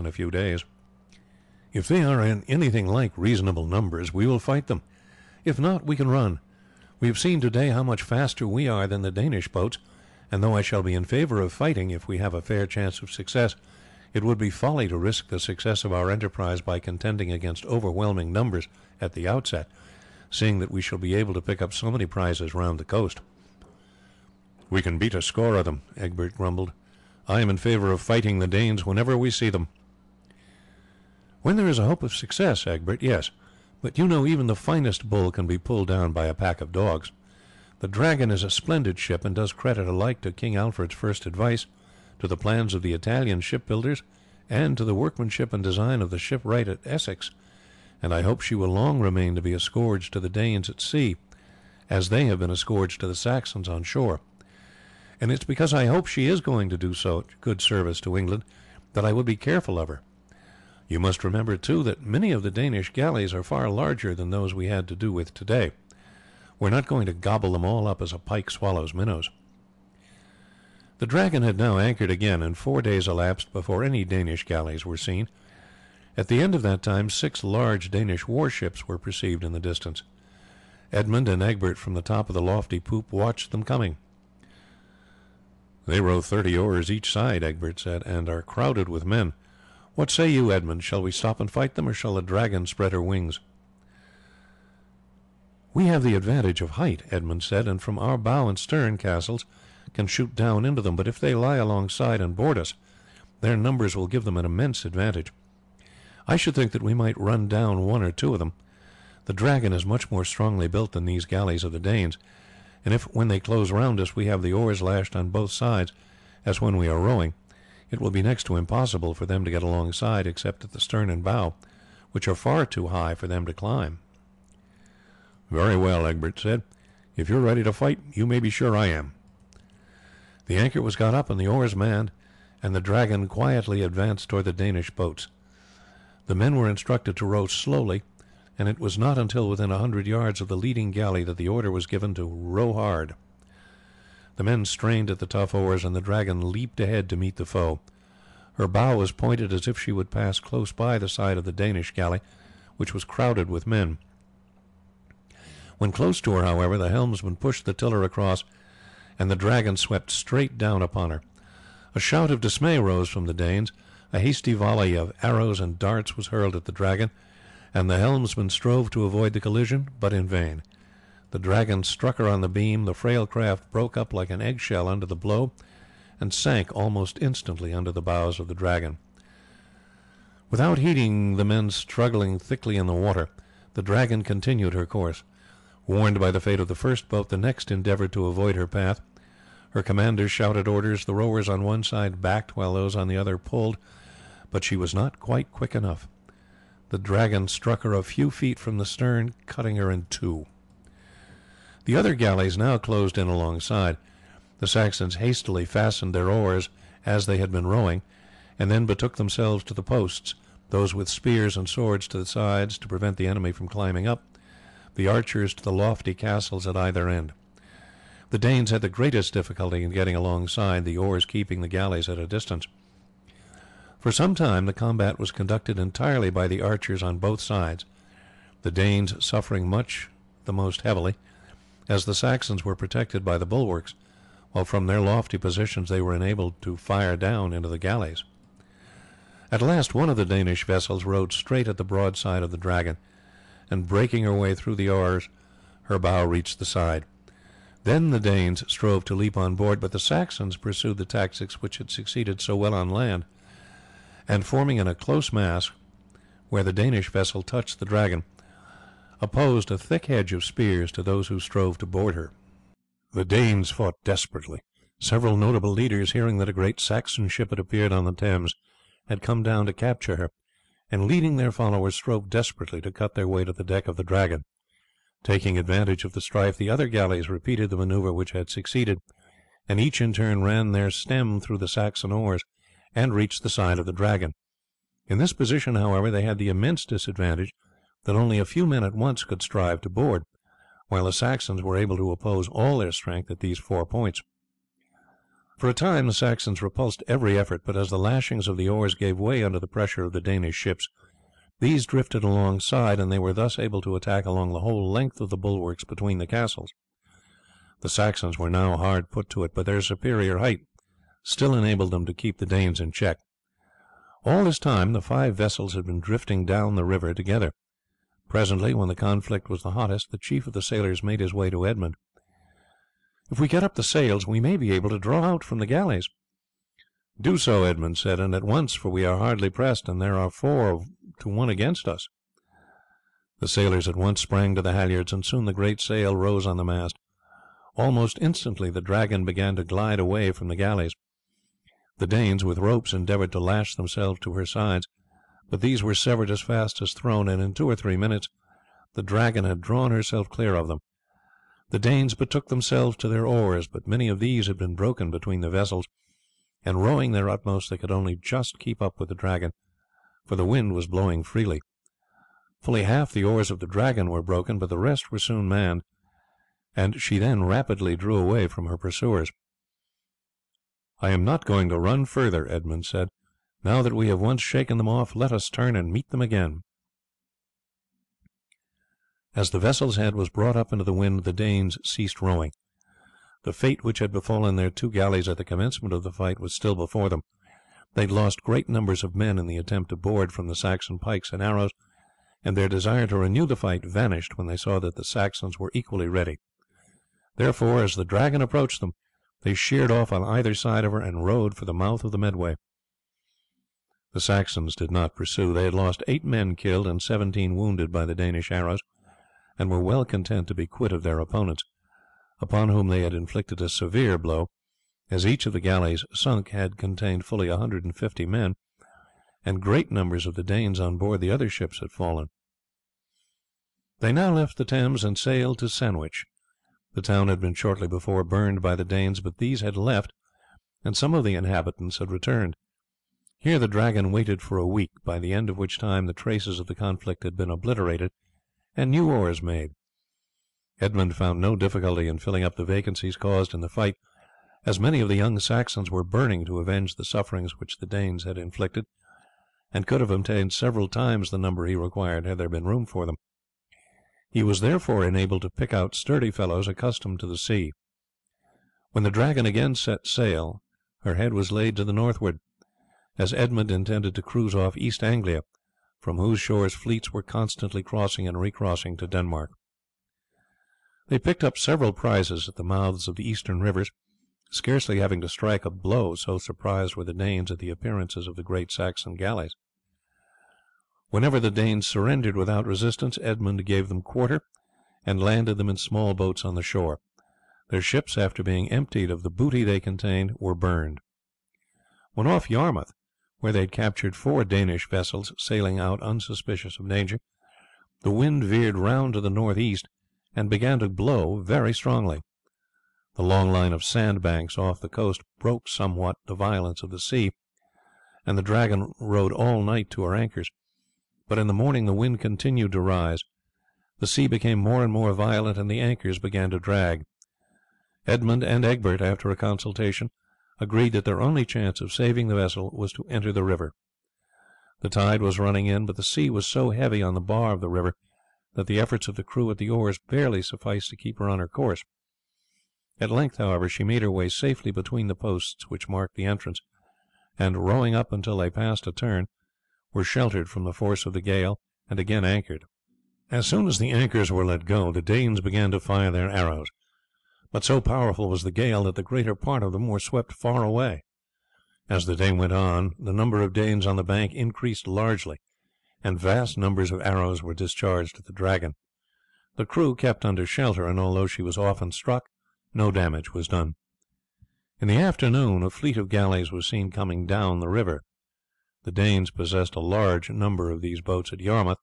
in a few days. If they are in anything like reasonable numbers, we will fight them. If not, we can run. We have seen today how much faster we are than the Danish boats, and though I shall be in favor of fighting if we have a fair chance of success, it would be folly to risk the success of our enterprise by contending against overwhelming numbers at the outset, seeing that we shall be able to pick up so many prizes round the coast." "We can beat a score of them," Egbert grumbled. "I am in favor of fighting the Danes whenever we see them." "When there is a hope of success, Egbert, yes. But you know even the finest bull can be pulled down by a pack of dogs. The Dragon is a splendid ship, and does credit alike to King Alfred's first advice, to the plans of the Italian shipbuilders, and to the workmanship and design of the shipwright at Essex, and I hope she will long remain to be a scourge to the Danes at sea, as they have been a scourge to the Saxons on shore. And it's because I hope she is going to do so good service to England that I would be careful of her. You must remember, too, that many of the Danish galleys are far larger than those we had to do with today. We're not going to gobble them all up as a pike swallows minnows." The Dragon had now anchored again, and 4 days elapsed before any Danish galleys were seen. At the end of that time 6 large Danish warships were perceived in the distance. Edmund and Egbert from the top of the lofty poop watched them coming. "They row 30 oars each side," Egbert said, "and are crowded with men. What say you, Edmund? Shall we stop and fight them, or shall the Dragon spread her wings?" "We have the advantage of height," Edmund said, "and from our bow and stern castles can shoot down into them, but if they lie alongside and board us, their numbers will give them an immense advantage. I should think that we might run down 1 or 2 of them. The Dragon is much more strongly built than these galleys of the Danes, and if when they close round us we have the oars lashed on both sides, as when we are rowing, it will be next to impossible for them to get alongside except at the stern and bow, which are far too high for them to climb." "Very well," Egbert said. "If you are ready to fight, you may be sure I am." The anchor was got up and the oars manned, and the Dragon quietly advanced toward the Danish boats. The men were instructed to row slowly, and it was not until within 100 yards of the leading galley that the order was given to row hard. The men strained at the tough oars, and the Dragon leaped ahead to meet the foe. Her bow was pointed as if she would pass close by the side of the Danish galley, which was crowded with men. When close to her, however, the helmsman pushed the tiller across, and the Dragon swept straight down upon her. A shout of dismay rose from the Danes. A hasty volley of arrows and darts was hurled at the Dragon, and the helmsman strove to avoid the collision, but in vain. The Dragon struck her on the beam. The frail craft broke up like an eggshell under the blow, and sank almost instantly under the bows of the Dragon. Without heeding the men struggling thickly in the water, the Dragon continued her course. Warned by the fate of the first boat, the next endeavoured to avoid her path. Her commanders shouted orders. The rowers on one side backed while those on the other pulled, but she was not quite quick enough. The Dragon struck her a few feet from the stern, cutting her in 2. The other galleys now closed in alongside. The Saxons hastily fastened their oars as they had been rowing, and then betook themselves to the posts, those with spears and swords to the sides to prevent the enemy from climbing up, the archers to the lofty castles at either end. The Danes had the greatest difficulty in getting alongside, the oars keeping the galleys at a distance. For some time the combat was conducted entirely by the archers on both sides, the Danes suffering much the most heavily, as the Saxons were protected by the bulwarks, while from their lofty positions they were enabled to fire down into the galleys. At last one of the Danish vessels rowed straight at the broadside of the Dragon, and breaking her way through the oars, her bow reached the side. Then the Danes strove to leap on board, but the Saxons pursued the tactics which had succeeded so well on land, and forming in a close mass where the Danish vessel touched the Dragon, opposed a thick hedge of spears to those who strove to board her. The Danes fought desperately. Several notable leaders, hearing that a great Saxon ship had appeared on the Thames, had come down to capture her, and leading their followers strove desperately to cut their way to the deck of the Dragon. Taking advantage of the strife, the other galleys repeated the maneuver which had succeeded, and each in turn ran their stem through the Saxon oars, and reached the side of the Dragon. In this position, however, they had the immense disadvantage that only a few men at once could strive to board, while the Saxons were able to oppose all their strength at these 4 points. For a time the Saxons repulsed every effort, but as the lashings of the oars gave way under the pressure of the Danish ships, these drifted alongside, and they were thus able to attack along the whole length of the bulwarks between the castles. The Saxons were now hard put to it, but their superior height still enabled them to keep the Danes in check. All this time the 5 vessels had been drifting down the river together. Presently, when the conflict was the hottest, the chief of the sailors made his way to Edmund. "If we get up the sails we may be able to draw out from the galleys." "Do so," Edmund said, "and at once, for we are hardly pressed, and there are 4 to 1 against us." The sailors at once sprang to the halyards, and soon the great sail rose on the mast. Almost instantly the Dragon began to glide away from the galleys. The Danes with ropes endeavoured to lash themselves to her sides, but these were severed as fast as thrown, and in 2 or 3 minutes the Dragon had drawn herself clear of them. The Danes betook themselves to their oars, but many of these had been broken between the vessels, and rowing their utmost they could only just keep up with the Dragon, for the wind was blowing freely. Fully half the oars of the Dragon were broken, but the rest were soon manned, and she then rapidly drew away from her pursuers. "I am not going to run further," Edmund said. "Now that we have once shaken them off, let us turn and meet them again." As the vessel's head was brought up into the wind the Danes ceased rowing. The fate which had befallen their 2 galleys at the commencement of the fight was still before them. They had lost great numbers of men in the attempt to board from the Saxon pikes and arrows, and their desire to renew the fight vanished when they saw that the Saxons were equally ready. Therefore, as the Dragon approached them, they sheered off on either side of her and rowed for the mouth of the Medway. The Saxons did not pursue. They had lost 8 men killed and 17 wounded by the Danish arrows, and were well content to be quit of their opponents, upon whom they had inflicted a severe blow, as each of the galleys sunk had contained fully 150 men, and great numbers of the Danes on board the other ships had fallen. They now left the Thames and sailed to Sandwich. The town had been shortly before burned by the Danes, but these had left, and some of the inhabitants had returned. Here the Dragon waited for a week, by the end of which time the traces of the conflict had been obliterated, and new oars made. Edmund found no difficulty in filling up the vacancies caused in the fight, as many of the young Saxons were burning to avenge the sufferings which the Danes had inflicted, and could have obtained several times the number he required had there been room for them. He was therefore enabled to pick out sturdy fellows accustomed to the sea. When the Dragon again set sail, her head was laid to the northward, as Edmund intended to cruise off East Anglia, from whose shores fleets were constantly crossing and recrossing to Denmark. They picked up several prizes at the mouths of the eastern rivers, scarcely having to strike a blow, so surprised were the Danes at the appearances of the great Saxon galleys. Whenever the Danes surrendered without resistance, Edmund gave them quarter, and landed them in small boats on the shore. Their ships, after being emptied of the booty they contained, were burned. When off Yarmouth, where they had captured 4 Danish vessels sailing out unsuspicious of danger, the wind veered round to the northeast and began to blow very strongly. The long line of sandbanks off the coast broke somewhat the violence of the sea, and the Dragon rode all night to her anchors, but in the morning the wind continued to rise. The sea became more and more violent, and the anchors began to drag. Edmund and Egbert, after a consultation, agreed that their only chance of saving the vessel was to enter the river. The tide was running in, but the sea was so heavy on the bar of the river that the efforts of the crew at the oars barely sufficed to keep her on her course. At length, however, she made her way safely between the posts which marked the entrance, and, rowing up until they passed a turn, were sheltered from the force of the gale, and again anchored. As soon as the anchors were let go, the Danes began to fire their arrows, but so powerful was the gale that the greater part of them were swept far away. As the day went on, the number of Danes on the bank increased largely, and vast numbers of arrows were discharged at the Dragon. The crew kept under shelter, and although she was often struck, no damage was done. In the afternoon a fleet of galleys was seen coming down the river. The Danes possessed a large number of these boats at Yarmouth,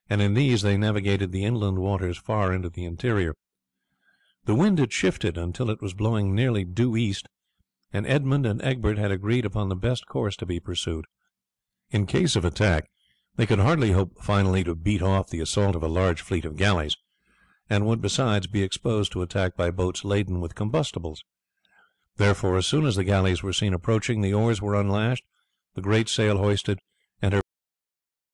and in these they navigated the inland waters far into the interior. The wind had shifted until it was blowing nearly due east, and Edmund and Egbert had agreed upon the best course to be pursued. In case of attack, they could hardly hope finally to beat off the assault of a large fleet of galleys, and would besides be exposed to attack by boats laden with combustibles. Therefore, as soon as the galleys were seen approaching, the oars were unlashed, the great sail hoisted, and her